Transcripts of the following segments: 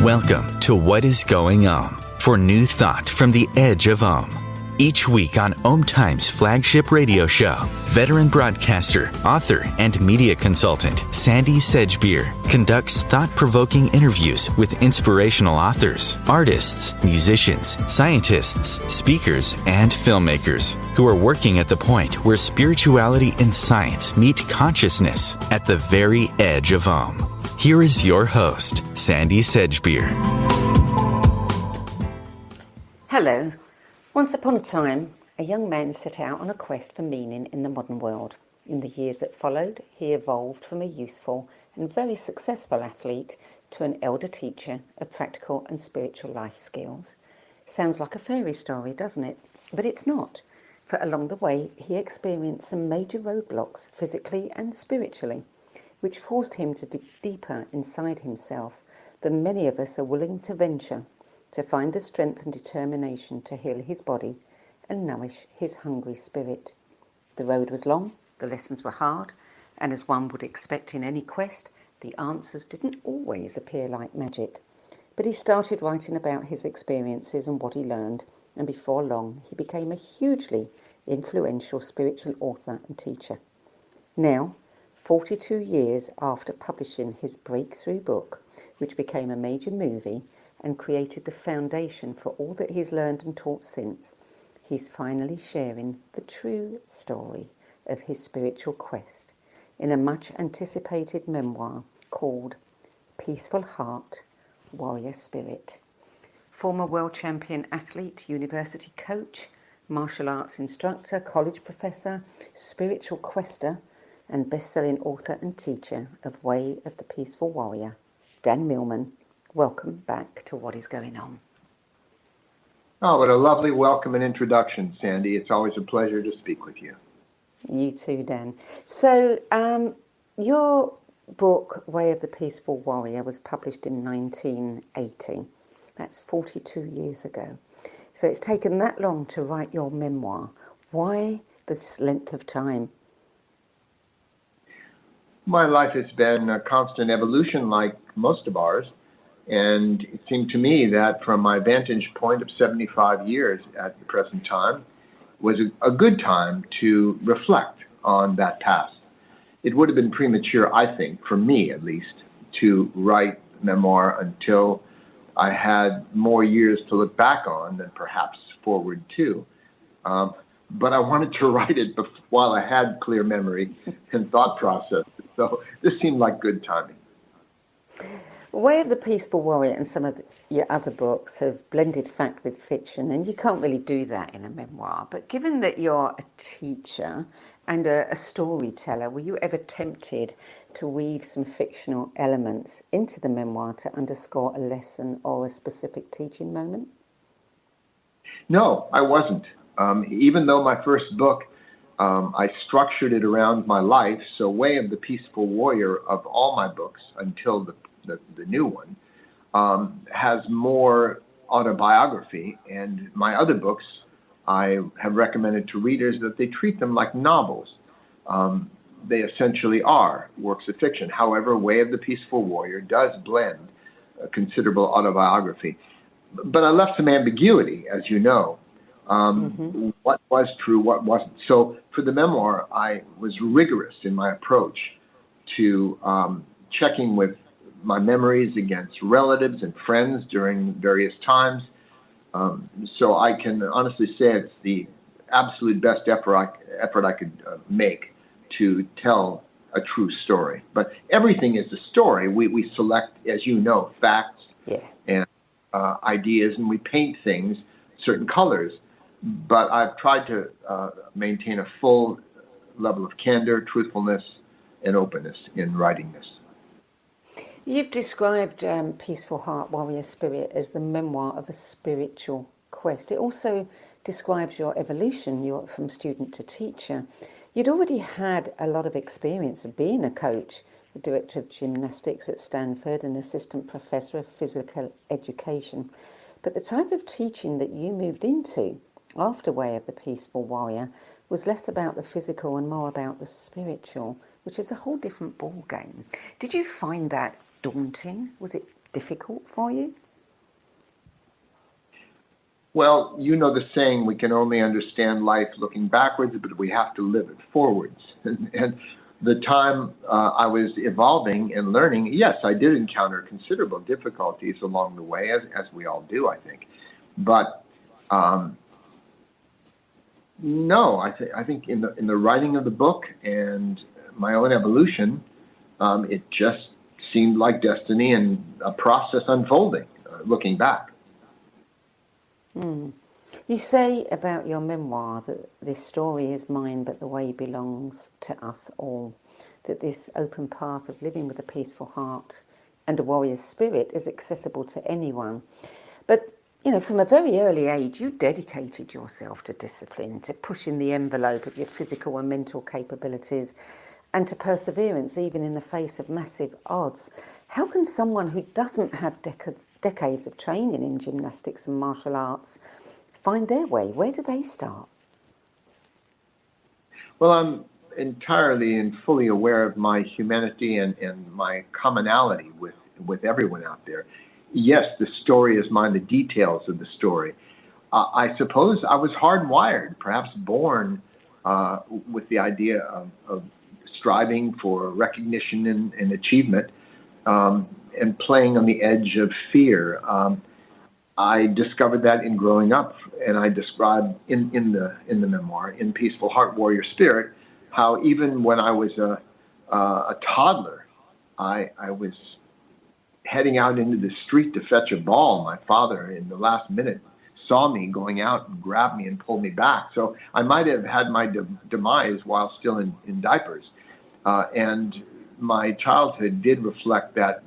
Welcome to What is Going On for new thought from the edge of Om. Each week on OMTimes flagship radio show, veteran broadcaster, author, and media consultant Sandie Sedgbeer conducts thought-provoking interviews with inspirational authors, artists, musicians, scientists, speakers, and filmmakers who are working at the point where spirituality and science meet consciousness at the very edge of Om. Here is your host, Sandie Sedgbeer. Hello. Once upon a time, a young man set out on a quest for meaning in the modern world. In the years that followed, he evolved from a youthful and very successful athlete to an elder teacher of practical and spiritual life skills. Sounds like a fairy story, doesn't it? But it's not, for along the way, he experienced some major roadblocks physically and spiritually, which forced him to dig deeper inside himself than many of us are willing to venture, to find the strength and determination to heal his body and nourish his hungry spirit. The road was long, the lessons were hard, and as one would expect in any quest, the answers didn't always appear like magic. But he started writing about his experiences and what he learned, and before long he became a hugely influential spiritual author and teacher. Now, 42 years after publishing his breakthrough book, which became a major movie and created the foundation for all that he's learned and taught since, he's finally sharing the true story of his spiritual quest in a much anticipated memoir called Peaceful Heart, Warrior Spirit. Former world champion athlete, university coach, martial arts instructor, college professor, spiritual quester, and best-selling author and teacher of Way of the Peaceful Warrior, Dan Millman. Welcome back to What is Going On. Oh, what a lovely welcome and introduction, Sandie. It's always a pleasure to speak with you. You too, Dan. So, your book, Way of the Peaceful Warrior, was published in 1980. That's 42 years ago. So it's taken that long to write your memoir. Why this length of time? My life has been a constant evolution like most of ours, and it seemed to me that from my vantage point of 75 years at the present time was a good time to reflect on that past. It would have been premature, I think, for me at least, to write memoir until I had more years to look back on than perhaps forward to. But I wanted to write it while I had clear memory and thought process. So this seemed like good timing. Way of the Peaceful Warrior and some of your other books have blended fact with fiction, and you can't really do that in a memoir. But given that you're a teacher and a storyteller, were you ever tempted to weave some fictional elements into the memoir to underscore a lesson or a specific teaching moment? No, I wasn't. Even though my first book, I structured it around my life, so Way of the Peaceful Warrior of all my books until the new one has more autobiography, and my other books I have recommended to readers that they treat them like novels. They essentially are works of fiction. However, Way of the Peaceful Warrior does blend a considerable autobiography. But I left some ambiguity, as you know. What was true, what wasn't. So for the memoir, I was rigorous in my approach to checking with my memories against relatives and friends during various times. So I can honestly say it's the absolute best effort I could make to tell a true story. But everything is a story. We select, as you know, facts and ideas, and we paint things certain colors. But I've tried to maintain a full level of candor, truthfulness, and openness in writing this. You've described Peaceful Heart, Warrior Spirit as the memoir of a spiritual quest. It also describes your evolution. You're from student to teacher. You'd already had a lot of experience of being a coach, the director of gymnastics at Stanford, an assistant professor of physical education. But the type of teaching that you moved into after Way of the Peaceful Warrior was less about the physical and more about the spiritual, which is a whole different ball game. Did you find that daunting? Was it difficult for you? Well, you know the saying, we can only understand life looking backwards, but we have to live it forwards. And the time I was evolving and learning, yes, I did encounter considerable difficulties along the way, as we all do, I think. But no, I think in the writing of the book and my own evolution, it just seemed like destiny and a process unfolding, looking back. You say about your memoir that this story is mine, but the way belongs to us all. That this open path of living with a peaceful heart and a warrior's spirit is accessible to anyone. But, from a very early age, you dedicated yourself to discipline, to pushing the envelope of your physical and mental capabilities, and to perseverance even in the face of massive odds. How can someone who doesn't have decades of training in gymnastics and martial arts find their way? Where do they start? Well, I'm entirely and fully aware of my humanity and my commonality with everyone out there. Yes, the story is mine, the details of the story. I suppose I was hardwired, perhaps born with the idea of striving for recognition and achievement, and playing on the edge of fear. I discovered that in growing up, and I describe in the memoir, in Peaceful Heart, Warrior Spirit, how even when I was a toddler, I was heading out into the street to fetch a ball. My father, in the last minute, saw me going out and grabbed me and pulled me back. So I might have had my demise while still in diapers. And my childhood did reflect that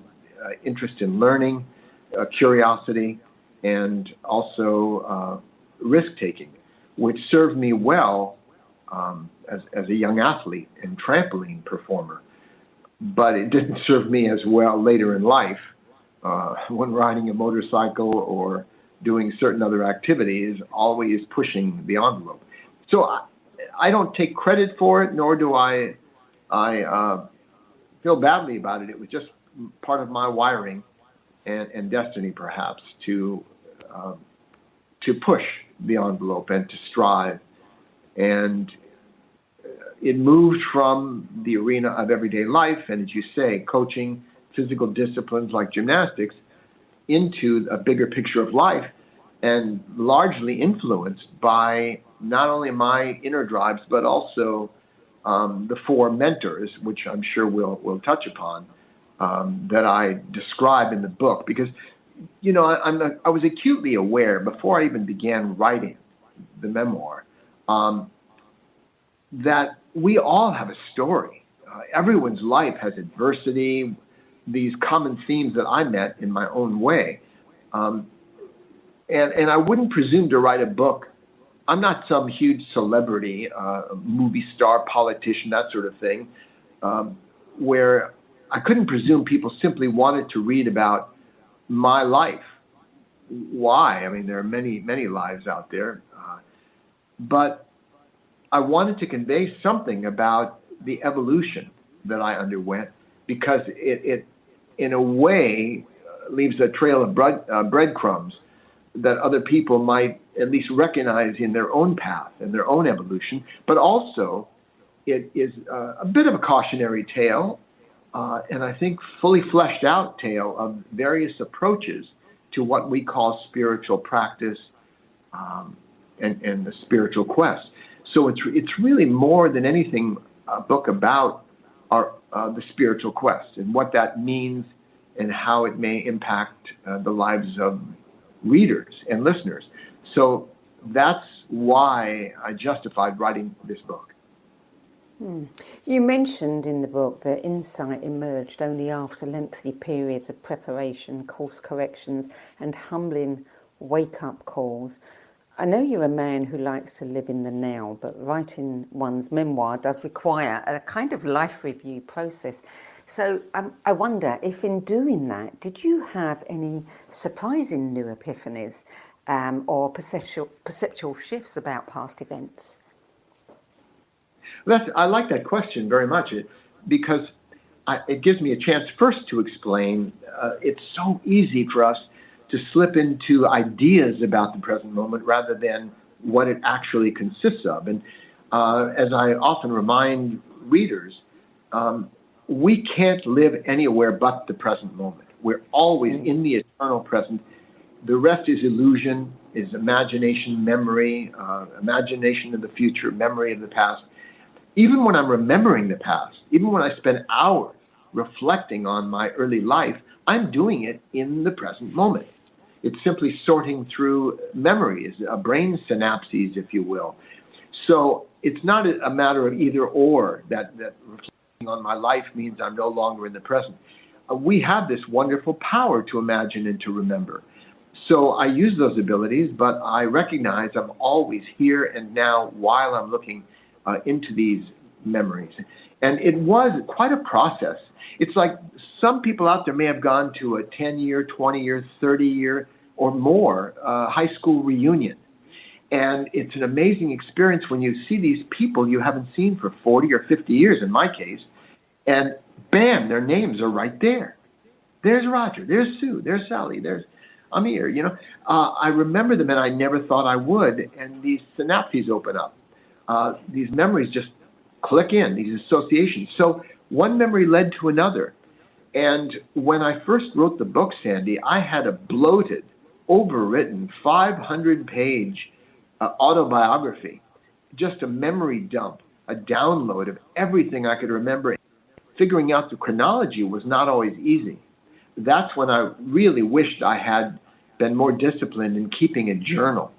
interest in learning, curiosity, and also risk-taking, which served me well as a young athlete and trampoline performer. But it didn't serve me as well later in life when riding a motorcycle or doing certain other activities, always pushing the envelope. So I don't take credit for it, nor do I feel badly about it. It was just part of my wiring and destiny, perhaps, to push the envelope and to strive. And it moved from the arena of everyday life, and as you say, coaching, physical disciplines like gymnastics, into a bigger picture of life, and largely influenced by not only my inner drives, but also the four mentors, which I'm sure we'll touch upon, that I describe in the book. Because, I was acutely aware before I even began writing the memoir that we all have a story. Everyone's life has adversity, these common themes that I met in my own way. And I wouldn't presume to write a book. I'm not some huge celebrity, movie star, politician, that sort of thing, where I couldn't presume people simply wanted to read about my life. Why? I mean, there are many, many lives out there. But I wanted to convey something about the evolution that I underwent, because it in a way, leaves a trail of breadcrumbs that other people might at least recognize in their own path and their own evolution. But also, it is a bit of a cautionary tale, and I think fully fleshed out tale of various approaches to what we call spiritual practice and the spiritual quest. So it's really more than anything a book about the spiritual quest and what that means and how it may impact the lives of readers and listeners. So that's why I justified writing this book. You mentioned in the book that insight emerged only after lengthy periods of preparation, course corrections, and humbling wake-up calls. I know you're a man who likes to live in the now, but writing one's memoir does require a kind of life review process. So I wonder if in doing that, did you have any surprising new epiphanies or perceptual shifts about past events? I like that question very much, because it gives me a chance first to explain. It's so easy for us to slip into ideas about the present moment rather than what it actually consists of. And as I often remind readers, we can't live anywhere but the present moment. We're always in the eternal present. The rest is illusion, is imagination, memory, imagination of the future, memory of the past. Even when I'm remembering the past, even when I spend hours reflecting on my early life, I'm doing it in the present moment. It's simply sorting through memories, brain synapses, if you will. So it's not a matter of either or, that reflecting on my life means I'm no longer in the present. We have this wonderful power to imagine and to remember. So I use those abilities, but I recognize I'm always here and now while I'm looking into these memories. And it was quite a process. It's like some people out there may have gone to a 10-year, 20-year, 30-year or more high school reunion. And it's an amazing experience when you see these people you haven't seen for 40 or 50 years, in my case, and bam, their names are right there. There's Roger, there's Sue, there's Sally, there's Amir, I remember them and I never thought I would, and these synapses open up. These memories just click in, these associations. So one memory led to another. And when I first wrote the book, Sandie, I had a bloated, overwritten, 500-page autobiography, just a memory dump, a download of everything I could remember. Figuring out the chronology was not always easy. That's when I really wished I had been more disciplined in keeping a journal.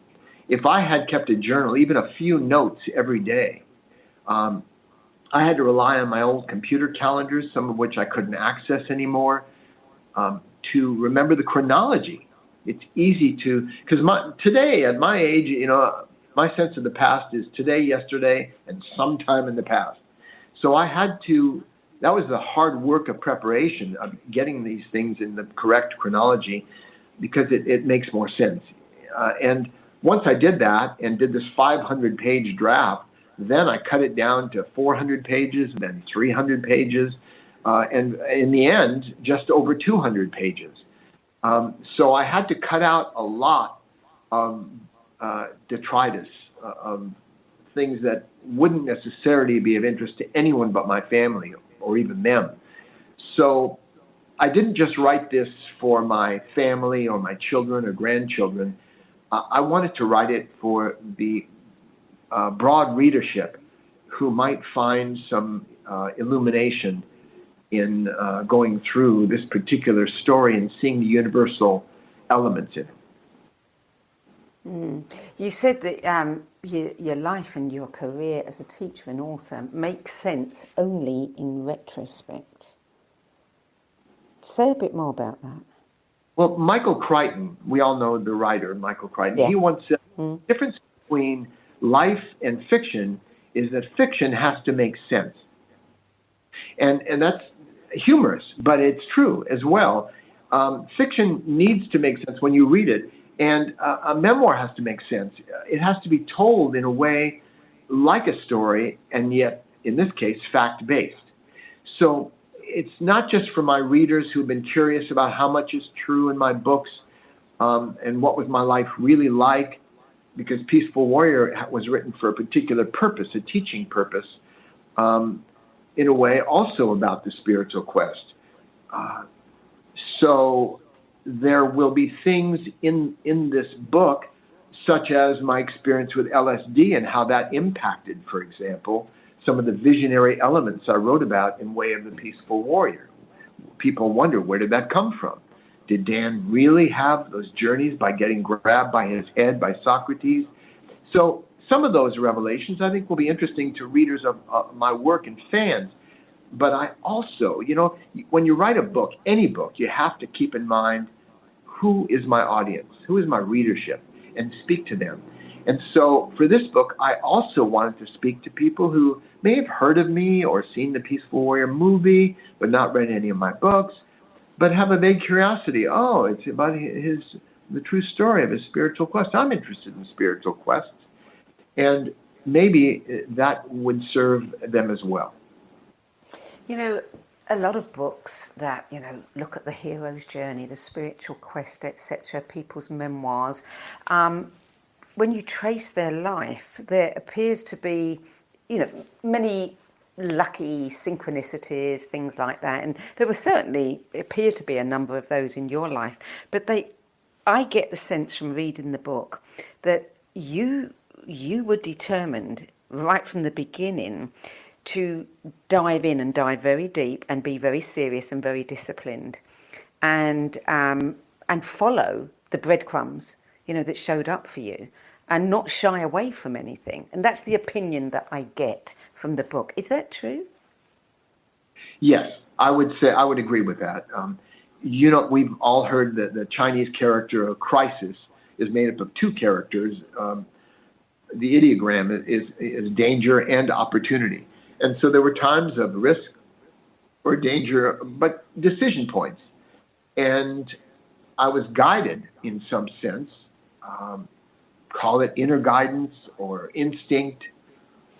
If I had kept a journal, even a few notes every day, I had to rely on my old computer calendars, some of which I couldn't access anymore, to remember the chronology. It's easy to, because today at my age, my sense of the past is today, yesterday, and sometime in the past. So I had to, that was the hard work of preparation, of getting these things in the correct chronology, because it makes more sense. And once I did that and did this 500-page draft, then I cut it down to 400 pages, then 300 pages, and in the end, just over 200 pages. So I had to cut out a lot of detritus, of things that wouldn't necessarily be of interest to anyone but my family or even them. So I didn't just write this for my family or my children or grandchildren. I wanted to write it for the broad readership who might find some illumination in going through this particular story and seeing the universal elements in it. You said that your life and your career as a teacher and author makes sense only in retrospect. Say a bit more about that. Well, Michael Crichton, we all know the writer, Michael Crichton, He once said the difference between life and fiction is that fiction has to make sense. And that's humorous, but it's true as well. Fiction needs to make sense when you read it, and a memoir has to make sense. It has to be told in a way like a story, and yet, in this case, fact-based. So it's not just for my readers who've been curious about how much is true in my books and what was my life really like, because Peaceful Warrior was written for a particular purpose, a teaching purpose, in a way also about the spiritual quest. So there will be things in this book, such as my experience with LSD and how that impacted, for example, some of the visionary elements I wrote about in Way of the Peaceful Warrior. People wonder, where did that come from? Did Dan really have those journeys by getting grabbed by his head by Socrates? So some of those revelations I think will be interesting to readers of my work and fans. But I also, when you write a book, any book, you have to keep in mind, who is my audience? Who is my readership? And speak to them. And so for this book, I also wanted to speak to people who may have heard of me or seen the Peaceful Warrior movie, but not read any of my books, but have a vague curiosity. Oh, it's about the true story of his spiritual quest. I'm interested in spiritual quests. And maybe that would serve them as well. a lot of books that, look at the hero's journey, the spiritual quest, etc., people's memoirs, when you trace their life, there appears to be, many lucky synchronicities, things like that. And there were certainly appear to be a number of those in your life. But I get the sense from reading the book that you were determined right from the beginning to dive in and dive very deep and be very serious and very disciplined, and follow the breadcrumbs, that showed up for you, and not shy away from anything. And that's the opinion that I get from the book. Is that true? Yes, I would agree with that. We've all heard that the Chinese character of crisis is made up of two characters. The ideogram is danger and opportunity. And so there were times of risk or danger, but decision points. And I was guided in some sense, call it inner guidance or instinct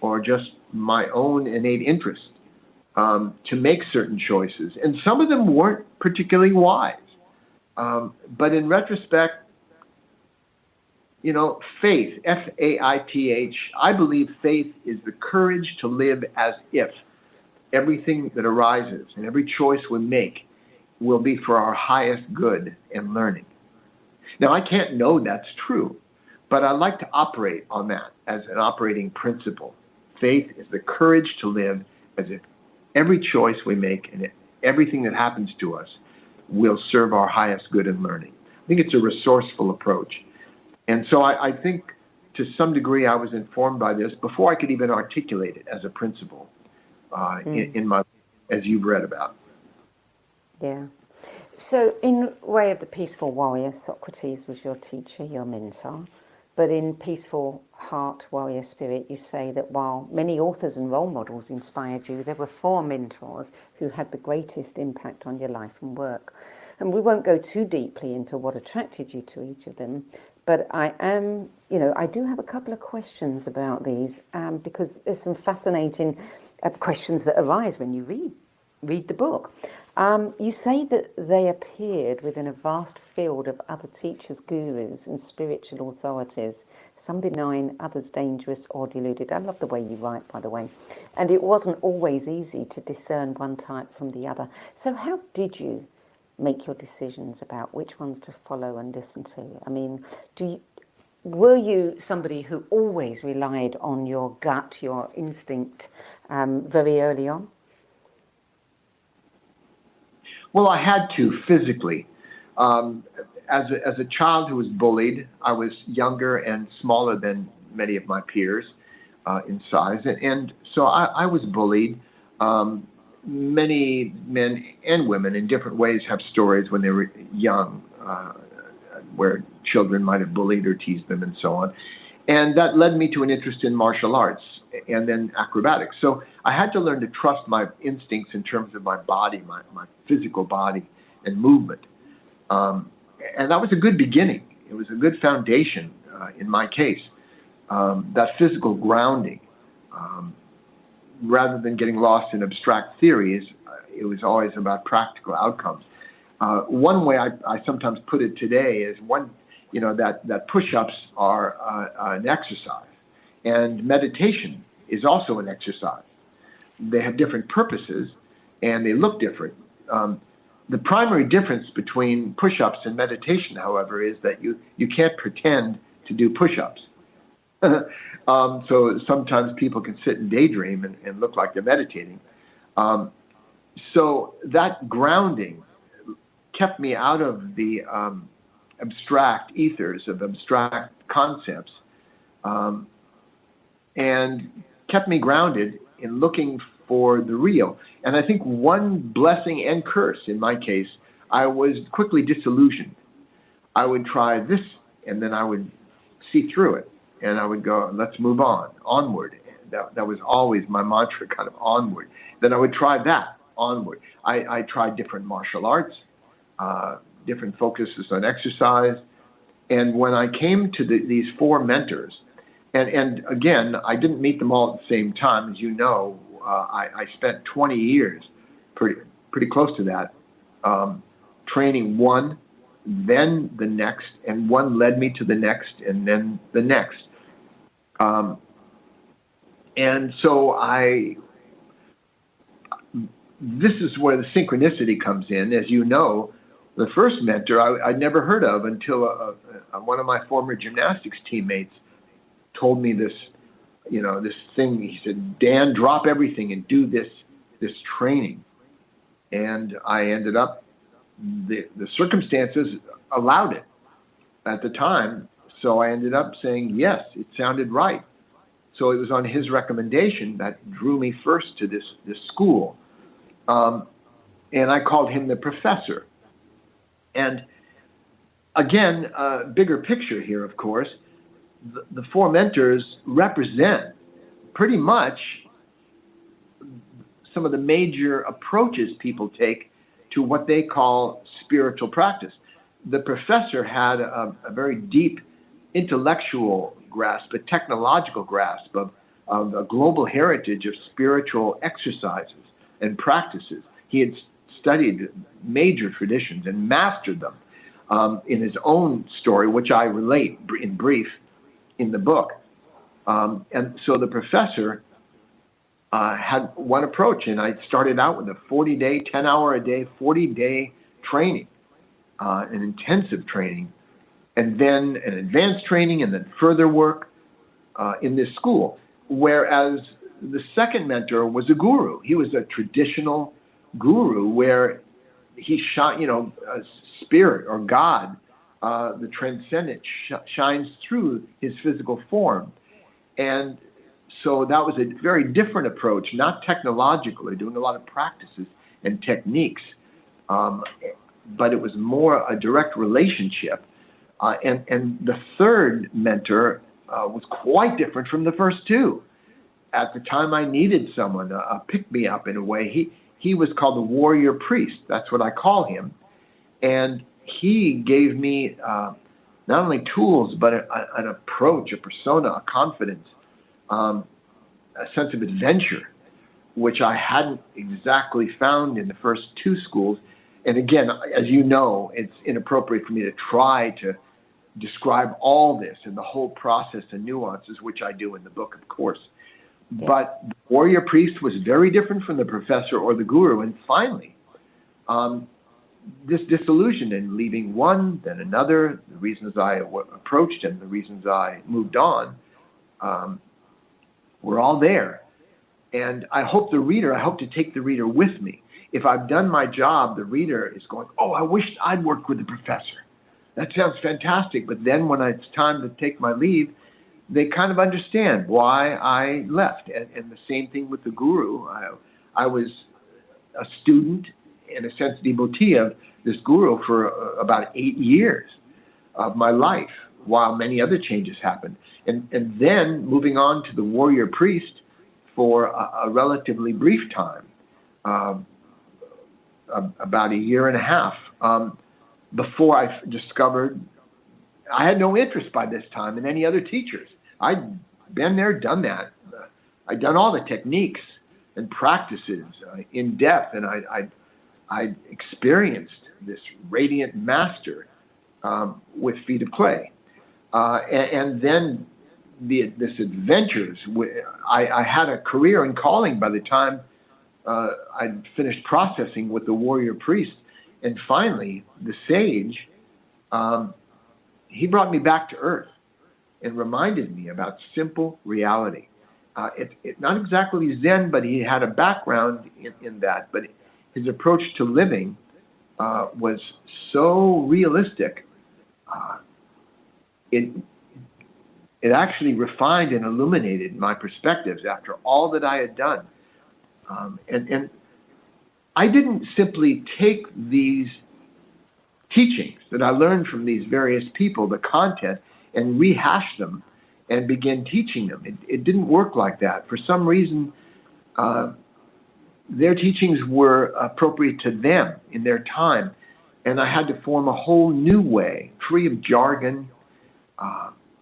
or just my own innate interest, to make certain choices. And some of them weren't particularly wise. But in retrospect, faith, F-A-I-T-H, I believe faith is the courage to live as if everything that arises and every choice we make will be for our highest good and learning. Now, I can't know that's true, but I like to operate on that as an operating principle. Faith is the courage to live as if every choice we make and everything that happens to us will serve our highest good and learning. I think it's a resourceful approach. And so I think to some degree I was informed by this before I could even articulate it as a principle in my, as you've read about. Yeah. So in Way of the Peaceful Warrior, Socrates was your teacher, your mentor. But in Peaceful Heart, Warrior Spirit, you say that while many authors and role models inspired you, there were 4 mentors who had the greatest impact on your life and work. And we won't go too deeply into what attracted you to each of them. But I do have a couple of questions about these, because there's some fascinating questions that arise when you read the book. You say that they appeared within a vast field of other teachers, gurus, and spiritual authorities, some benign, others dangerous or deluded. I love the way you write, by the way. And it wasn't always easy to discern one type from the other. So how did you make your decisions about which ones to follow and listen to? I mean, were you somebody who always relied on your gut, your instinct, very early on? Well, I had to physically. As a child who was bullied, I was younger and smaller than many of my peers in size. And so I was bullied. Many men and women in different ways have stories when they were young where children might have bullied or teased them and so on. And that led me to an interest in martial arts and then acrobatics. So I had to learn to trust my instincts in terms of my body, my physical body and movement. And that was a good beginning. It was a good foundation in my case, that physical grounding. Rather than getting lost in abstract theories, it was always about practical outcomes. One way I sometimes put it today is that push-ups are an exercise, and meditation is also an exercise. They have different purposes, and they look different. The primary difference between push-ups and meditation, however, is that you can't pretend to do push-ups. So sometimes people can sit and daydream and look like they're meditating. So that grounding kept me out of the abstract ethers of abstract concepts, and kept me grounded in looking for the real. And I think one blessing and curse in my case, I was quickly disillusioned. I would try this, and then I would see through it. And I would go, let's move on, onward. That was always my mantra, kind of onward. Then I would try that, onward. I tried different martial arts, different focuses on exercise. And when I came to these 4 mentors, and again, I didn't meet them all at the same time. As you know, I spent 20 years pretty close to that, training one, then the next, and one led me to the next, and then the next. And so this is where the synchronicity comes in. As you know, the first mentor I'd never heard of until one of my former gymnastics teammates told me this, this thing. He said, "Dan, drop everything and do this training." And I ended up, the circumstances allowed it at the time. So I ended up saying, yes, it sounded right. So it was on his recommendation that drew me first to this school. And I called him the professor. And again, bigger picture here, of course, the four mentors represent pretty much some of the major approaches people take to what they call spiritual practice. The professor had a very deep intellectual grasp, a technological grasp of a global heritage of spiritual exercises and practices. He had studied major traditions and mastered them in his own story, which I relate in brief in the book. And so the professor had one approach, and I started out with a 40-day, 10-hour-a-day, 40-day training, an intensive training, and then an advanced training, and then further work in this school. Whereas the second mentor was a guru. He was a traditional guru where he shot, a spirit or God, the transcendent shines through his physical form. And so that was a very different approach, not technologically, doing a lot of practices and techniques, but it was more a direct relationship. And the third mentor was quite different from the first two. At the time I needed someone, a pick-me-up in a way, he was called the warrior priest. That's what I call him. And he gave me not only tools, but an approach, a persona, a confidence, a sense of adventure, which I hadn't exactly found in the first two schools. And again, as you know, it's inappropriate for me to try to describe all this and the whole process and nuances, which I do in the book, of course. Yeah. But the warrior priest was very different from the professor or the guru. And finally, this disillusion in leaving one, then another, the reasons I approached and the reasons I moved on, were all there. And I hope to take the reader with me. If I've done my job, the reader is going, "Oh, I wish I'd worked with the professor. That sounds fantastic." But then when it's time to take my leave, they kind of understand why I left. And the same thing with the guru. I was a student, in a sense, devotee of this guru for about 8 years of my life, while many other changes happened. And then moving on to the warrior priest for a relatively brief time, about a year and a half, before I discovered I had no interest by this time in any other teachers. I'd been there, done that. I'd done all the techniques and practices in depth, and I'd experienced this radiant master with feet of clay. And then this adventures. I had a career and calling by the time I'd finished processing with the warrior priest. And finally, the sage, he brought me back to earth and reminded me about simple reality. It not exactly Zen, but he had a background in that. But his approach to living was so realistic. It actually refined and illuminated my perspectives after all that I had done. And I didn't simply take these teachings that I learned from these various people, the content, and rehash them and begin teaching them. It didn't work like that. For some reason, their teachings were appropriate to them in their time, and I had to form a whole new way, free of jargon,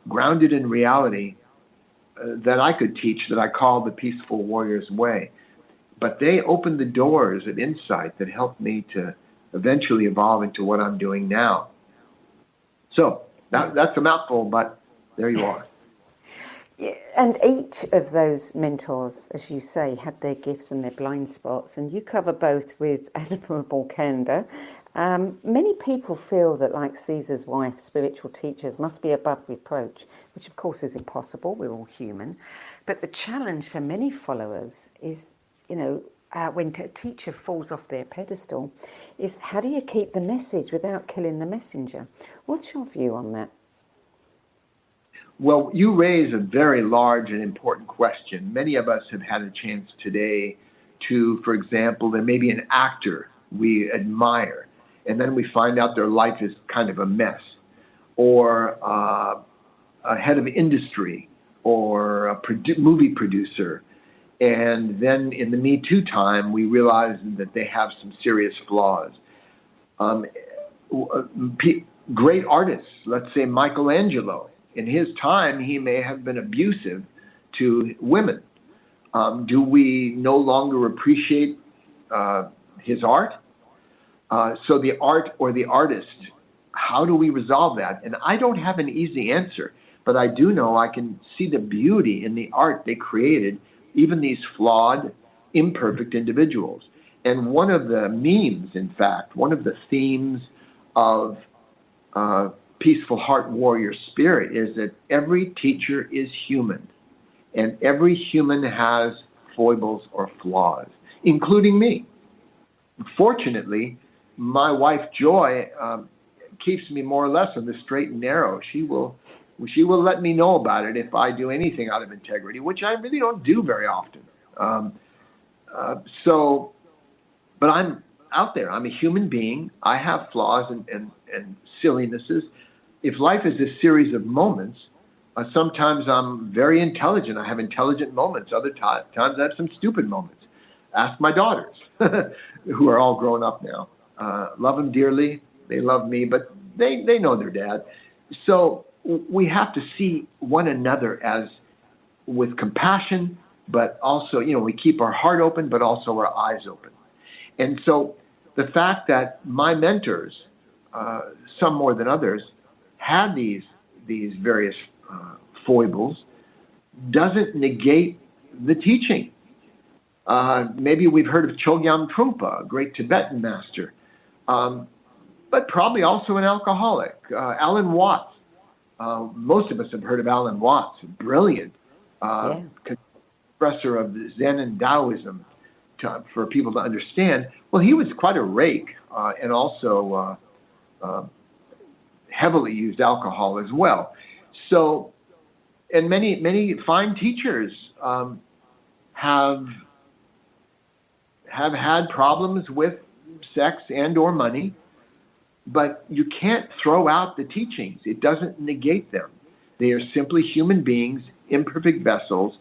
grounded in reality, that I could teach, that I called the Peaceful Warrior's Way. but they opened the doors of insight that helped me to eventually evolve into what I'm doing now. So that's a mouthful, but there you are. Yeah, and each of those mentors, as you say, had their gifts and their blind spots, and you cover both with admirable candour. Many people feel that, like Caesar's wife, spiritual teachers must be above reproach, which of course is impossible, we're all human. But the challenge for many followers is, when a teacher falls off their pedestal, is how do you keep the message without killing the messenger? What's your view on that? Well, you raise a very large and important question. Many of us have had a chance today to, for example, there may be an actor we admire, and then we find out their life is kind of a mess, or a head of industry, or a movie producer. And then in the Me Too time, we realize that they have some serious flaws. Great artists, let's say Michelangelo, in his time, he may have been abusive to women. Do we no longer appreciate his art? So the art or the artist, how do we resolve that? And I don't have an easy answer, but I do know I can see the beauty in the art they created, even these flawed, imperfect individuals. And one of the memes, in fact, one of the themes of Peaceful Heart Warrior Spirit is that every teacher is human, and every human has foibles or flaws, including me. Fortunately, my wife Joy keeps me more or less on the straight and narrow. She will let me know about it if I do anything out of integrity, which I really don't do very often. But I'm out there. I'm a human being. I have flaws and sillinesses. If life is a series of moments, sometimes I'm very intelligent. I have intelligent moments. Other times I have some stupid moments. Ask my daughters, who are all grown up now. Love them dearly. They love me, but they know their dad. So we have to see one another as with compassion, but also, we keep our heart open, but also our eyes open. And so the fact that my mentors, some more than others, had these various foibles doesn't negate the teaching. Maybe we've heard of Chogyam Trungpa, a great Tibetan master, but probably also an alcoholic. Alan Watts. Most of us have heard of Alan Watts, brilliant expressor of Zen and Taoism for people to understand. Well, he was quite a rake and also heavily used alcohol as well. So, and many fine teachers have had problems with sex and or money, but you can't throw out the teachings. It doesn't negate them. They are simply human beings, imperfect vessels,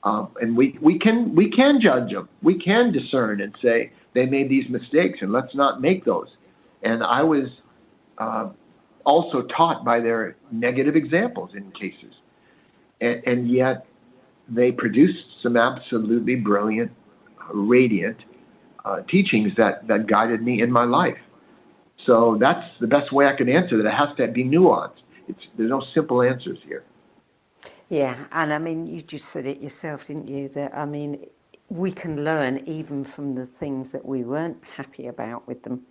and we can judge them. We can discern and say they made these mistakes, and let's not make those. And I was also taught by their negative examples in cases. And yet they produced some absolutely brilliant, radiant teachings that guided me in my life. So that's the best way I can answer that. It has to be nuanced. There's no simple answers here. Yeah, and I mean, you just said it yourself, didn't you? That, I mean, we can learn even from the things that we weren't happy about with them.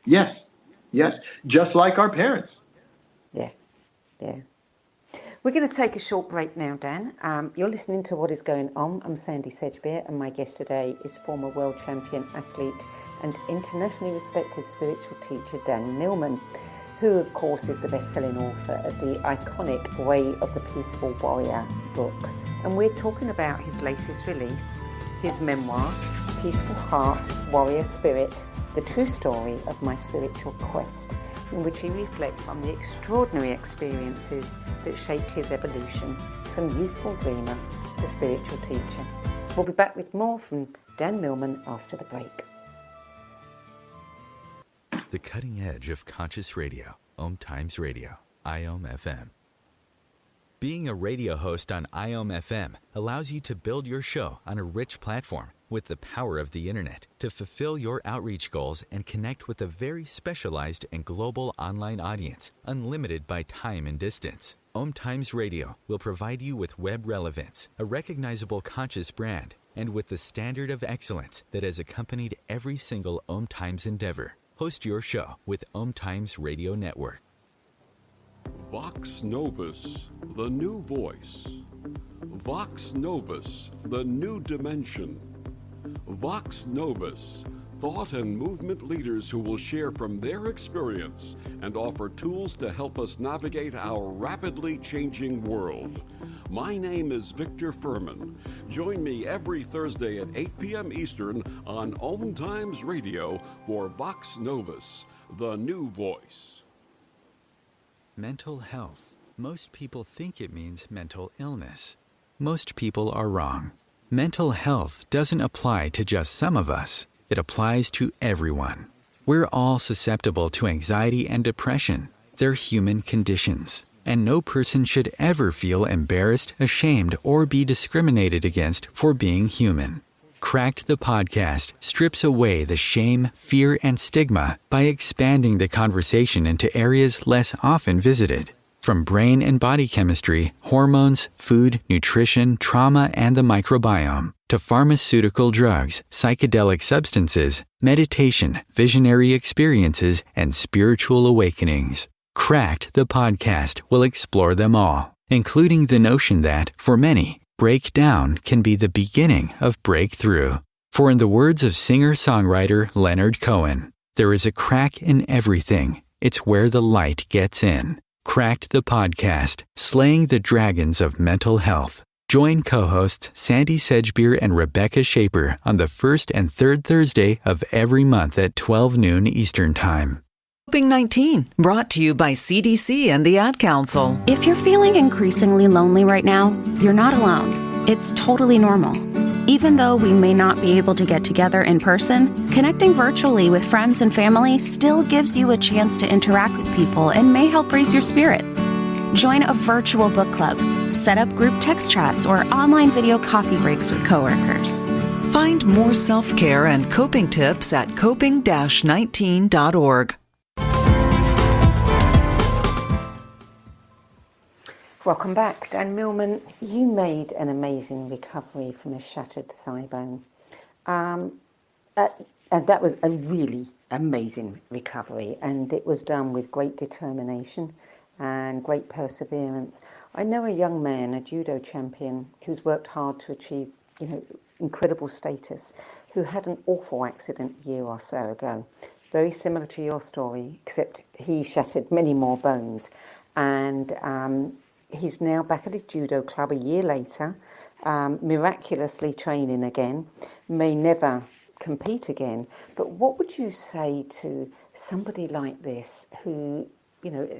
Yes, just like our parents. Yeah. We're going to take a short break now, Dan. You're listening to What Is Going On. I'm Sandie Sedgbeer, and my guest today is former world champion athlete and internationally respected spiritual teacher Dan Millman, who of course is the best-selling author of the iconic Way of the Peaceful Warrior book. And we're talking about his latest release, his memoir, Peaceful Heart, Warrior Spirit, the true story of my spiritual quest, in which he reflects on the extraordinary experiences that shaped his evolution from youthful dreamer to spiritual teacher. We'll be back with more from Dan Millman after the break. The cutting edge of conscious radio, OMTimes Radio, IOM FM. Being a radio host on IOM-FM allows you to build your show on a rich platform with the power of the internet to fulfill your outreach goals and connect with a very specialized and global online audience, unlimited by time and distance. OMTimes Radio will provide you with web relevance, a recognizable conscious brand, and with the standard of excellence that has accompanied every single OMTimes endeavor. Host your show with OMTimes Radio Network. Vox Novus, the new voice. Vox Novus, the new dimension. Vox Novus, thought and movement leaders who will share from their experience and offer tools to help us navigate our rapidly changing world. My name is Victor Furman. Join me every Thursday at 8 p.m. Eastern on OMTimes Radio for Vox Novus, the new voice. Mental health. Most people think it means mental illness. Most people are wrong. Mental health doesn't apply to just some of us. It applies to everyone. We're all susceptible to anxiety and depression. They're human conditions, and no person should ever feel embarrassed, ashamed, or be discriminated against for being human. Cracked the podcast strips away the shame, fear, and stigma by expanding the conversation into areas less often visited. From brain and body chemistry, hormones, food, nutrition, trauma, and the microbiome, to pharmaceutical drugs, psychedelic substances, meditation, visionary experiences, and spiritual awakenings. Cracked the podcast will explore them all, including the notion that, for many, breakdown can be the beginning of breakthrough. For in the words of singer-songwriter Leonard Cohen, there is a crack in everything. It's where the light gets in. Cracked the podcast, slaying the dragons of mental health. Join co-hosts Sandie Sedgbeer and Rebecca Shaper on the first and third Thursday of every month at 12 noon Eastern Time. Coping-19, brought to you by CDC and the Ad Council. If you're feeling increasingly lonely right now, you're not alone. It's totally normal. Even though we may not be able to get together in person, connecting virtually with friends and family still gives you a chance to interact with people and may help raise your spirits. Join a virtual book club, set up group text chats, or online video coffee breaks with coworkers. Find more self-care and coping tips at coping-19.org. Welcome back. Dan Millman, you made an amazing recovery from a shattered thigh bone. And that was a really amazing recovery, and it was done with great determination and great perseverance. I know a young man, a judo champion, who's worked hard to achieve, incredible status, who had an awful accident a year or so ago. Very similar to your story, except he shattered many more bones. And he's now back at his judo club a year later, miraculously training again, may never compete again. But what would you say to somebody like this who,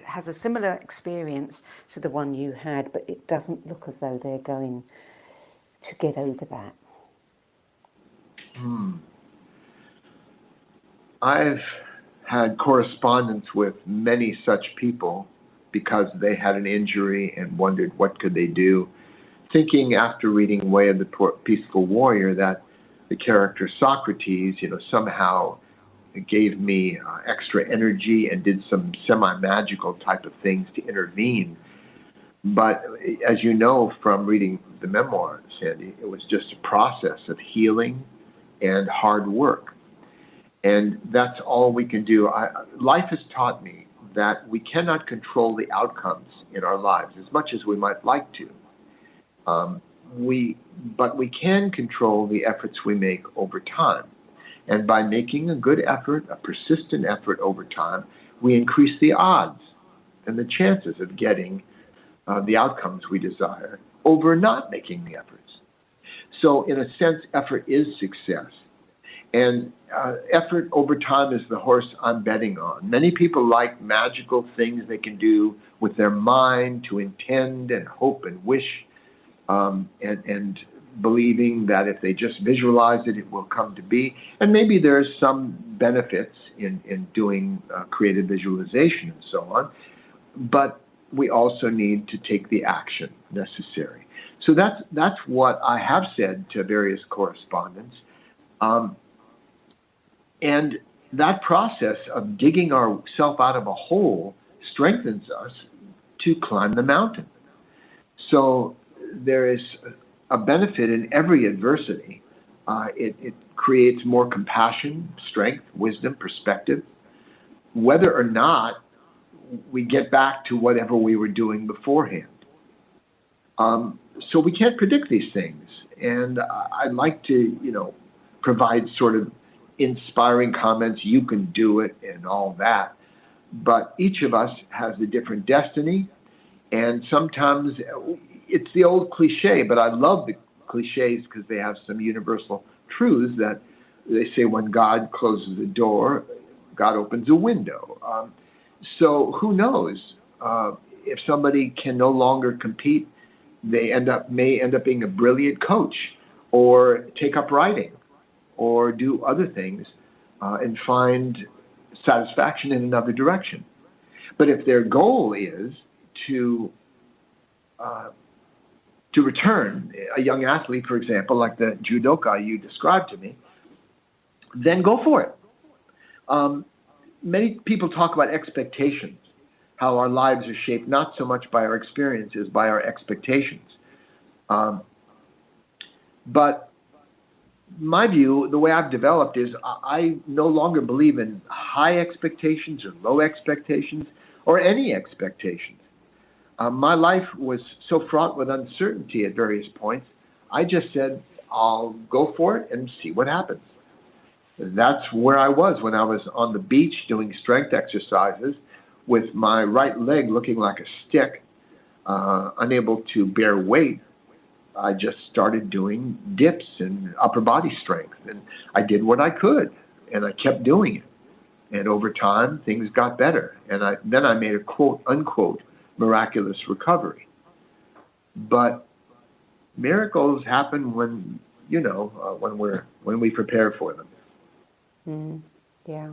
has a similar experience to the one you had, but it doesn't look as though they're going to get over that? I've had correspondence with many such people because they had an injury and wondered what could they do, thinking after reading Way of the Peaceful Warrior that the character Socrates, somehow gave me extra energy and did some semi-magical type of things to intervene. But as you know from reading the memoir, Sandie, it was just a process of healing and hard work. And that's all we can do. Life has taught me that we cannot control the outcomes in our lives as much as we might like to. But we can control the efforts we make over time. And by making a good effort, a persistent effort over time, we increase the odds and the chances of getting the outcomes we desire over not making the efforts. So in a sense, effort is success. And effort over time is the horse I'm betting on. Many people like magical things they can do with their mind to intend and hope and wish, and believing that if they just visualize it, it will come to be. And maybe there's some benefits in doing creative visualization and so on. But we also need to take the action necessary. So that's what I have said to various correspondents. And that process of digging ourselves out of a hole strengthens us to climb the mountain. So there is a benefit in every adversity. It creates more compassion, strength, wisdom, perspective, whether or not we get back to whatever we were doing beforehand. So we can't predict these things. And I'd like to, provide sort of inspiring comments, you can do it and all that. But each of us has a different destiny. And sometimes it's the old cliche, but I love the cliches because they have some universal truths that they say when God closes a door, God opens a window. So who knows? If somebody can no longer compete, they may end up being a brilliant coach or take up writing or do other things and find satisfaction in another direction. But if their goal is to return, a young athlete, for example, like the judoka you described to me, then go for it. Many people talk about expectations, how our lives are shaped not so much by our experiences, by our expectations. But my view, the way I've developed is I no longer believe in high expectations or low expectations or any expectations. My life was so fraught with uncertainty at various points, I just said, I'll go for it and see what happens. That's where I was when I was on the beach doing strength exercises with my right leg looking like a stick, unable to bear weight. I just started doing dips and upper body strength, and I did what I could, and I kept doing it. And over time, things got better, and then I made a quote unquote miraculous recovery. But miracles happen when when we prepare for them. Yeah.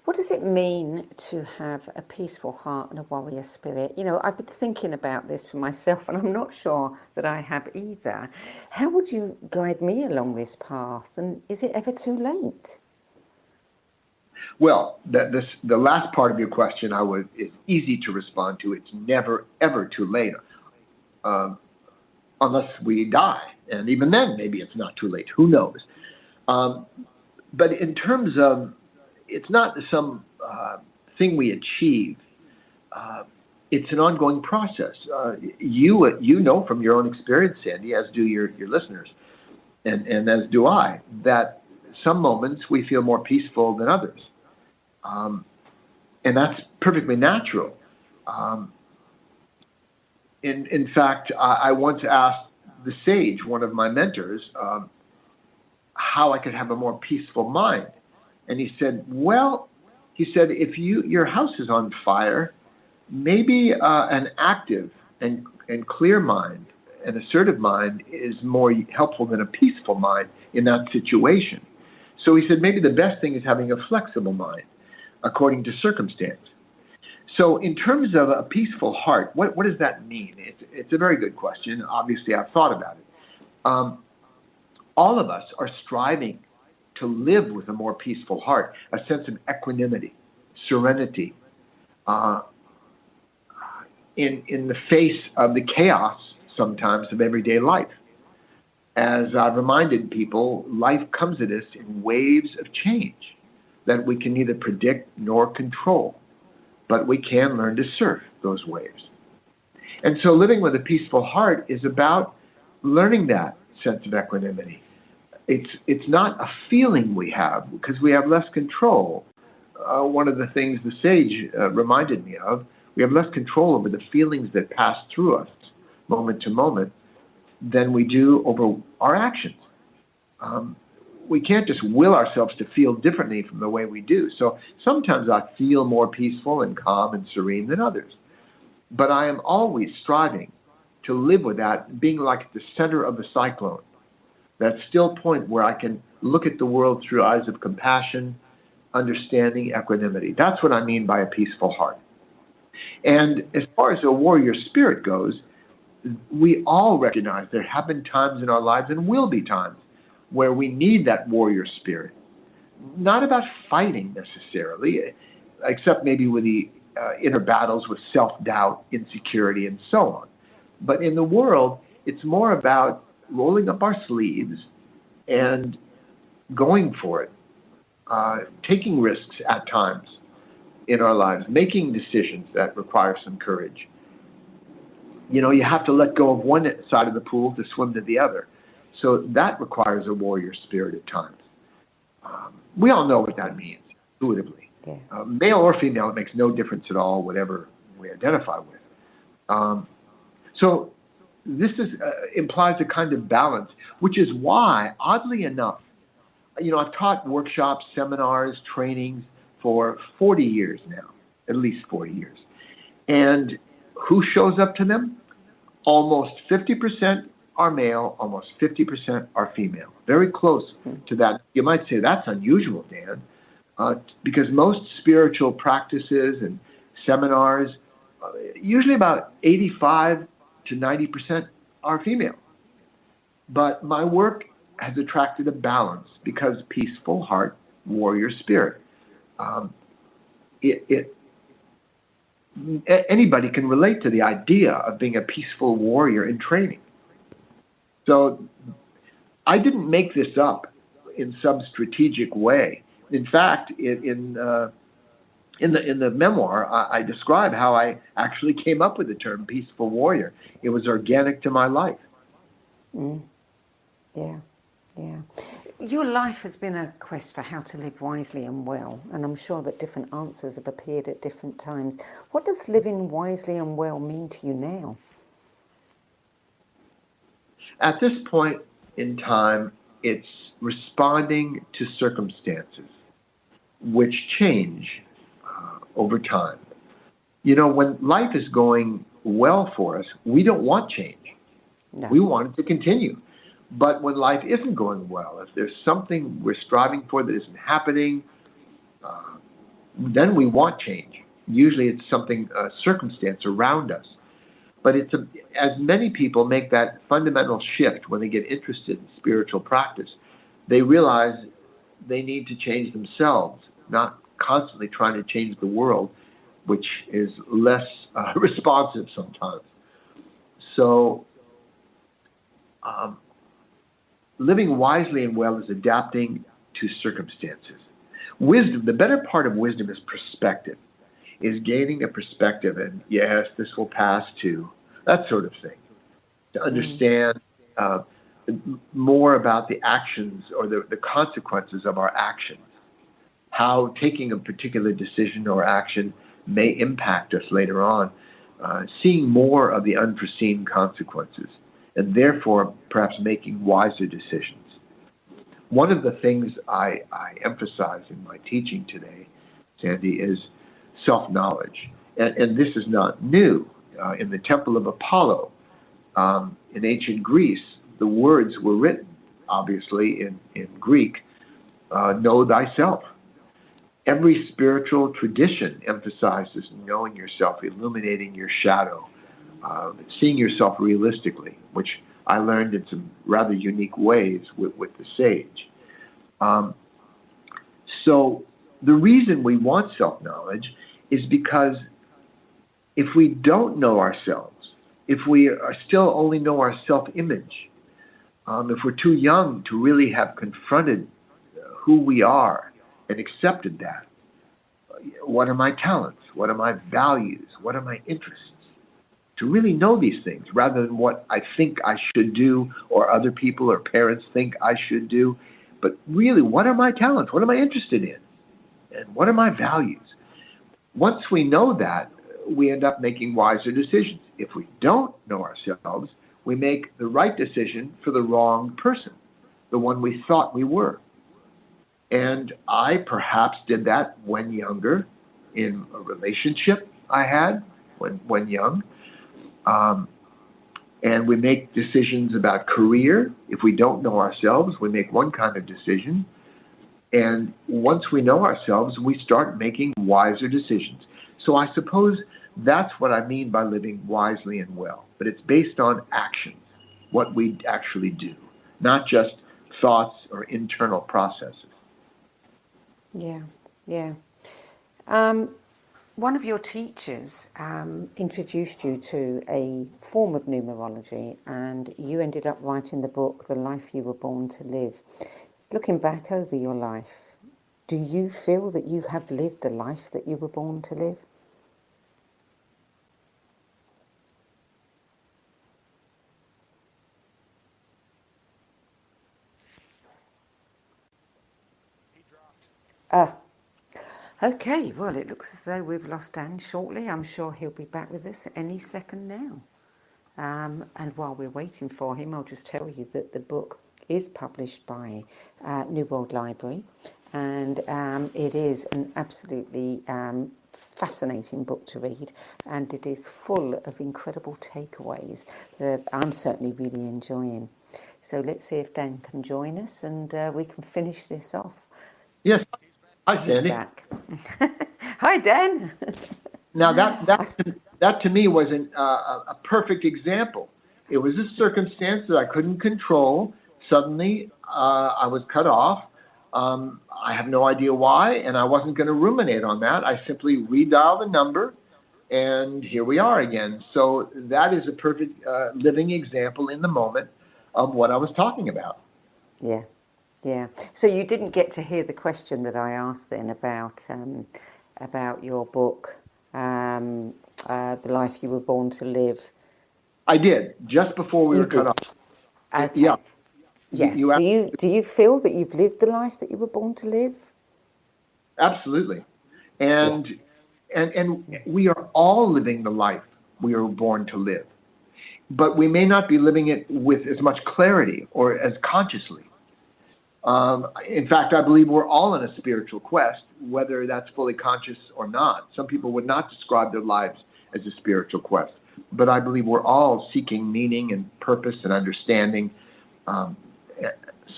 What does it mean to have a peaceful heart and a warrior spirit? I've been thinking about this for myself, and I'm not sure that I have either. How would you guide me along this path? And is it ever too late? Well, the last part of your question is easy to respond to. It's never, ever too late, unless we die. And even then, maybe it's not too late. Who knows? But in terms of, it's not some thing we achieve. It's an ongoing process. You know from your own experience, Sandie, as do your listeners, and as do I, that some moments we feel more peaceful than others. And that's perfectly natural. In fact, I once asked the sage, one of my mentors, how I could have a more peaceful mind. And he said, if your house is on fire, maybe an active and clear mind, an assertive mind is more helpful than a peaceful mind in that situation. So he said, maybe the best thing is having a flexible mind, according to circumstance. So in terms of a peaceful heart, what does that mean? It's a very good question. Obviously, I've thought about it. All of us are striving to live with a more peaceful heart, a sense of equanimity, serenity, in the face of the chaos sometimes of everyday life. As I've reminded people, life comes at us in waves of change that we can neither predict nor control, but we can learn to surf those waves. And so living with a peaceful heart is about learning that sense of equanimity. It's not a feeling we have because we have less control. One of the things the sage reminded me of, we have less control over the feelings that pass through us moment to moment than we do over our actions. We can't just will ourselves to feel differently from the way we do. So sometimes I feel more peaceful and calm and serene than others. But I am always striving to live with that, being like the center of the cyclone. That still point where I can look at the world through eyes of compassion, understanding, equanimity. That's what I mean by a peaceful heart. And as far as a warrior spirit goes, we all recognize there have been times in our lives and will be times where we need that warrior spirit. Not about fighting necessarily, except maybe with the inner battles with self-doubt, insecurity, and so on. But in the world, it's more about rolling up our sleeves and going for it, taking risks at times in our lives, making decisions that require some courage. You know, you have to let go of one side of the pool to swim to the other. So that requires a warrior spirit at times. We all know what that means, intuitively. Yeah. Male or female, it makes no difference at all, whatever we identify with. So this implies a kind of balance, which is why, oddly enough, you know, I've taught workshops, seminars, trainings for 40 years now, at least 40 years. And who shows up to them? Almost 50% are male, almost 50% are female. Very close to that. You might say that's unusual, Dan, because most spiritual practices and seminars, usually about 85 to 90% are female. But my work has attracted a balance because peaceful heart, warrior spirit. Anybody can relate to the idea of being a peaceful warrior in training. So I didn't make this up in some strategic way. In fact, in the memoir, I describe how I actually came up with the term peaceful warrior. It was organic to my life. Yeah. Your life has been a quest for how to live wisely and well, and I'm sure that different answers have appeared at different times. What does living wisely and well mean to you now? At this point in time, it's responding to circumstances which change over time. You know, when life is going well for us, we don't want change. No. We want it to continue. But when life isn't going well, if there's something we're striving for that isn't happening, then we want change. Usually it's something, a circumstance around us. But as many people make that fundamental shift when they get interested in spiritual practice, they realize they need to change themselves, not constantly trying to change the world, which is less responsive sometimes. So living wisely and well is adapting to circumstances. Wisdom, the better part of wisdom is perspective, is gaining a perspective, and yes, this will pass too, that sort of thing. To understand more about the actions or the consequences of our actions, how taking a particular decision or action may impact us later on, seeing more of the unforeseen consequences, and therefore perhaps making wiser decisions. One of the things I emphasize in my teaching today, Sandie, is self-knowledge. And this is not new. In the Temple of Apollo, in ancient Greece, the words were written, obviously, in Greek, know thyself. Every spiritual tradition emphasizes knowing yourself, illuminating your shadow, seeing yourself realistically, which I learned in some rather unique ways with the sage. So the reason we want self-knowledge is because if we don't know ourselves, if we are still only know our self-image, if we're too young to really have confronted who we are and accepted that, what are my talents? What are my values? What are my interests? To really know these things rather than what I think I should do or other people or parents think I should do. But really, what are my talents? What am I interested in? And what are my values? Once we know that, we end up making wiser decisions. If we don't know ourselves, we make the right decision for the wrong person, the one we thought we were. And I perhaps did that when younger in a relationship I had when young. And we make decisions about career. If we don't know ourselves, we make one kind of decision. And once we know ourselves, we start making wiser decisions. So I suppose That's what I mean by living wisely and well. But it's based on actions, what we actually do, not just thoughts or internal processes. Yeah, yeah. One of your teachers introduced you to a form of numerology, and you ended up writing the book, The Life You Were Born to Live. Looking back over your life, do you feel that you have lived the life that you were born to live? Okay, well, it looks as though we've lost Dan shortly. I'm sure he'll be back with us any second now. And while we're waiting for him, I'll just tell you that the book is published by New World Library, and it is an absolutely fascinating book to read, and it is full of incredible takeaways that I'm certainly really enjoying. So let's see if Dan can join us, and we can finish this off. Yes. Hi, He's Sandie. back. Hi, Dan. Now, that to me was a perfect example. It was a circumstance that I couldn't control. Suddenly, I was cut off. I have no idea why, and I wasn't going to ruminate on that. I simply redialed the number, and here we are again. So that is a perfect living example in the moment of what I was talking about. Yeah, yeah. So you didn't get to hear the question that I asked then about your book, The Life You Were Born to Live. I did, just before we were cut off. Okay. Yeah. Yeah. Do you feel that you've lived the life that you were born to live? Absolutely. And we are all living the life we are born to live. But we may not be living it with as much clarity or as consciously. In fact, I believe we're all in a spiritual quest, whether that's fully conscious or not. Some people would not describe their lives as a spiritual quest, but I believe we're all seeking meaning and purpose and understanding.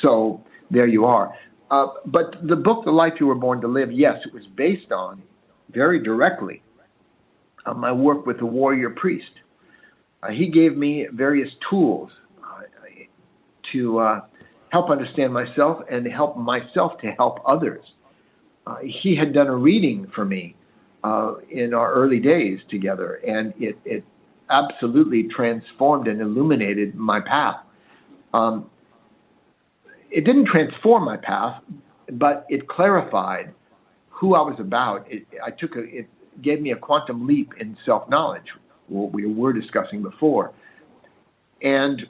So there you are. But the book, The Life You Were Born to Live, yes, it was based on, very directly, my work with the warrior priest. He gave me various tools to help understand myself and help myself to help others. He had done a reading for me in our early days together, and it absolutely transformed and illuminated my path. It didn't transform my path, but it clarified who I was about. It gave me a quantum leap in self-knowledge, what we were discussing before. And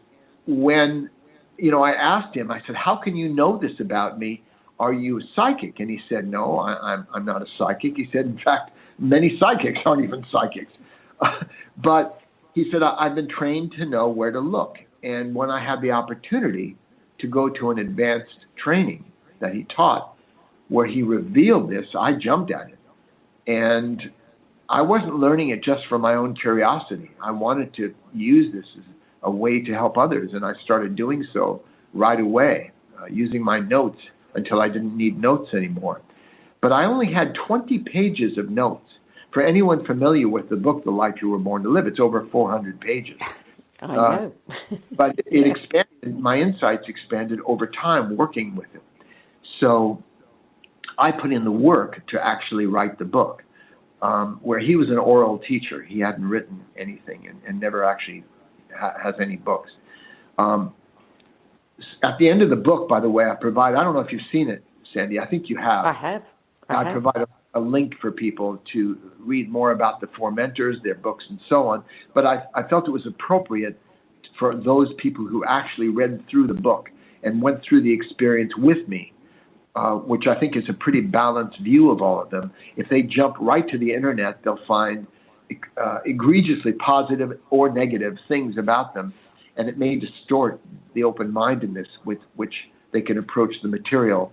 when I asked him, I said, how can you know this about me? Are you a psychic? And he said, no, I'm not a psychic. He said, in fact, many psychics aren't even psychics. But he said, I've been trained to know where to look. And when I had the opportunity to go to an advanced training that he taught, where he revealed this, I jumped at it. And I wasn't learning it just for my own curiosity. I wanted to use this as a way to help others, and I started doing so right away, using my notes until I didn't need notes anymore. But I only had 20 pages of notes. For anyone familiar with the book, The Life You Were Born to Live, it's over 400 pages. I know. But it expanded, my insights expanded over time working with it. So I put in the work to actually write the book, where he was an oral teacher. He hadn't written anything and never actually has any books. At the end of the book, by the way, I don't know if you've seen it, Sandie. I think you have. I have. I provide a link for people to read more about the four mentors, their books, and so on. But I felt it was appropriate for those people who actually read through the book and went through the experience with me, which I think is a pretty balanced view of all of them. If they jump right to the internet, they'll find egregiously positive or negative things about them, and it may distort the open-mindedness with which they can approach the material.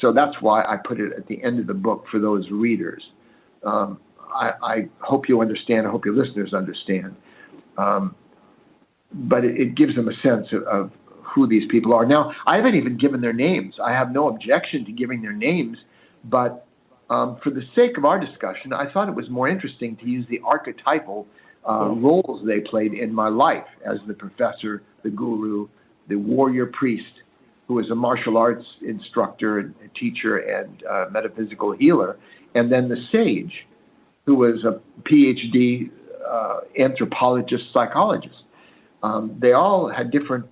So that's why I put it at the end of the book for those readers. I hope you understand. I hope your listeners understand. But it gives them a sense of who these people are. Now, I haven't even given their names. I have no objection to giving their names, but for the sake of our discussion, I thought it was more interesting to use the archetypal Yes. roles they played in my life as the professor, the guru, the warrior priest, who was a martial arts instructor and a teacher and metaphysical healer, and then the sage, who was a PhD anthropologist, psychologist. They all had different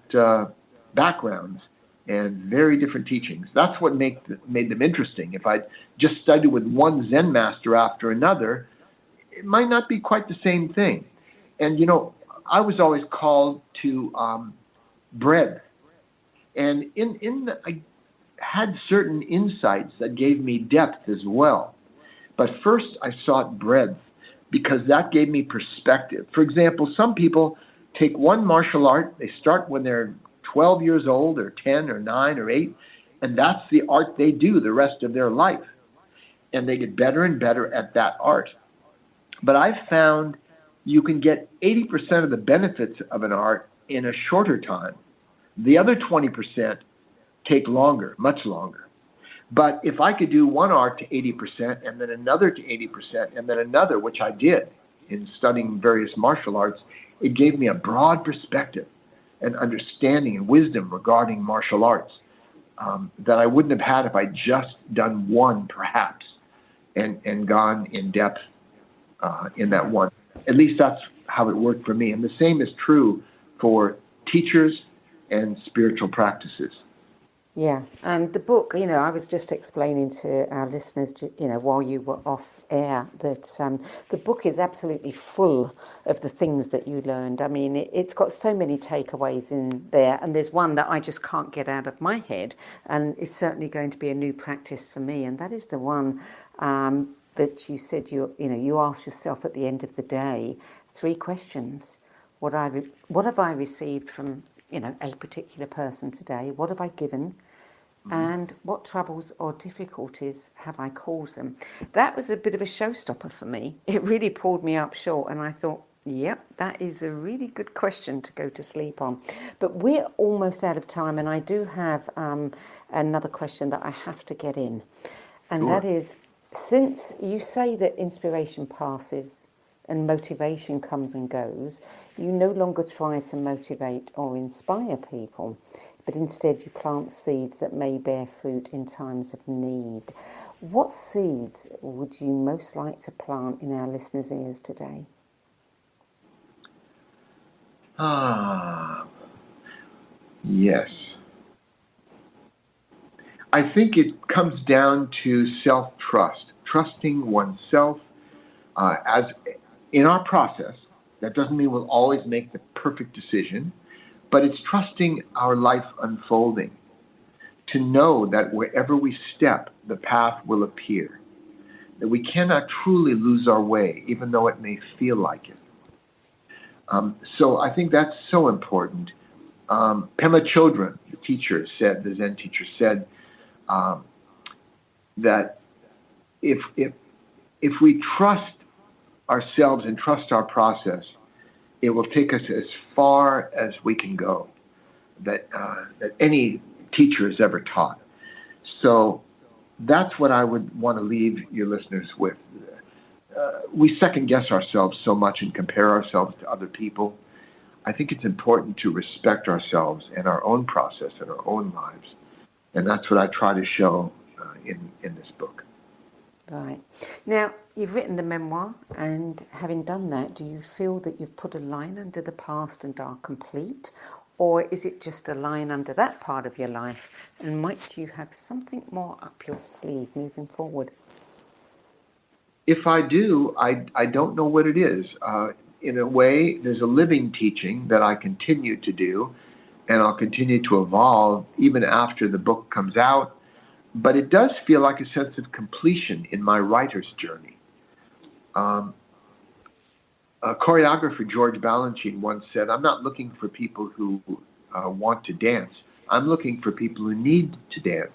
backgrounds and very different teachings. That's what made them interesting. If I just studied with one Zen master after another, it might not be quite the same thing. And, I was always called to breadth. And I had certain insights that gave me depth as well. But first I sought breadth because that gave me perspective. For example, some people take one martial art, they start when they're 12 years old or 10 or 9 or 8, and that's the art they do the rest of their life. And they get better and better at that art. But I've found you can get 80% of the benefits of an art in a shorter time. The other 20% take longer, much longer. But if I could do one art to 80% and then another to 80% and then another, which I did in studying various martial arts, it gave me a broad perspective and understanding and wisdom regarding martial arts that I wouldn't have had if I just done one, perhaps, and gone in depth in that one. At least that's how it worked for me. And the same is true for teachers and spiritual practices. Yeah, and the book, I was just explaining to our listeners, while you were off air, that the book is absolutely full of the things that you learned. I mean, it's got so many takeaways in there, and there's one that I just can't get out of my head, and it's certainly going to be a new practice for me, and that is the one that you said you ask yourself at the end of the day 3 questions. What have I received from a particular person today? What have I given? And what troubles or difficulties have I caused them? That was a bit of a showstopper for me. It really pulled me up short, and I thought, yep, that is a really good question to go to sleep on. But we're almost out of time, and I do have another question that I have to get in. And Sure. that is, since you say that inspiration passes and motivation comes and goes, you no longer try to motivate or inspire people, but instead you plant seeds that may bear fruit in times of need. What seeds would you most like to plant in our listeners' ears today? Yes. I think it comes down to self-trust, trusting oneself as in our process. That doesn't mean we'll always make the perfect decision, but it's trusting our life unfolding, to know that wherever we step, the path will appear, that we cannot truly lose our way, even though it may feel like it. So I think that's so important. Pema Chodron, the Zen teacher, said that if we trust ourselves and trust our process, it will take us as far as we can go, that any teacher has ever taught. So that's what I would want to leave your listeners with. We second guess ourselves so much and compare ourselves to other people. I think it's important to respect ourselves and our own process and our own lives. And that's what I try to show in this book. Right. Now, you've written the memoir, and having done that, do you feel that you've put a line under the past and are complete? Or is it just a line under that part of your life? And might you have something more up your sleeve moving forward? If I do, I don't know what it is. In a way, there's a living teaching that I continue to do, and I'll continue to evolve even after the book comes out. But it does feel like a sense of completion in my writer's journey. Choreographer George Balanchine once said, I'm not looking for people who want to dance. I'm looking for people who need to dance.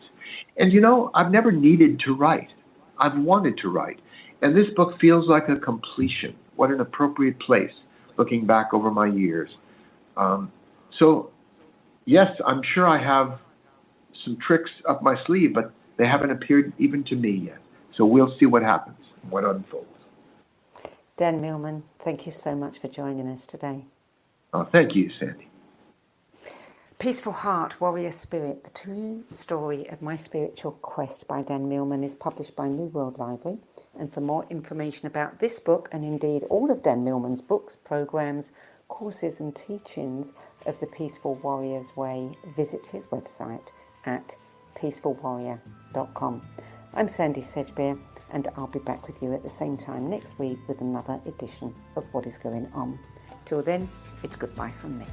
And I've never needed to write. I've wanted to write. And this book feels like a completion. What an appropriate place, looking back over my years. So, yes, I'm sure I have some tricks up my sleeve, but they haven't appeared even to me yet. So we'll see what happens, what unfolds. Dan Millman, thank you so much for joining us today. Thank you, Sandie. Peaceful Heart, Warrior Spirit, the true story of my spiritual quest by Dan Millman is published by New World Library. And for more information about this book, and indeed all of Dan Millman's books, programs, courses and teachings of the Peaceful Warrior's Way, visit his website at peacefulwarrior.com. I'm Sandie Sedgbeer, and I'll be back with you at the same time next week with another edition of What is Going On. Till then, it's goodbye from me.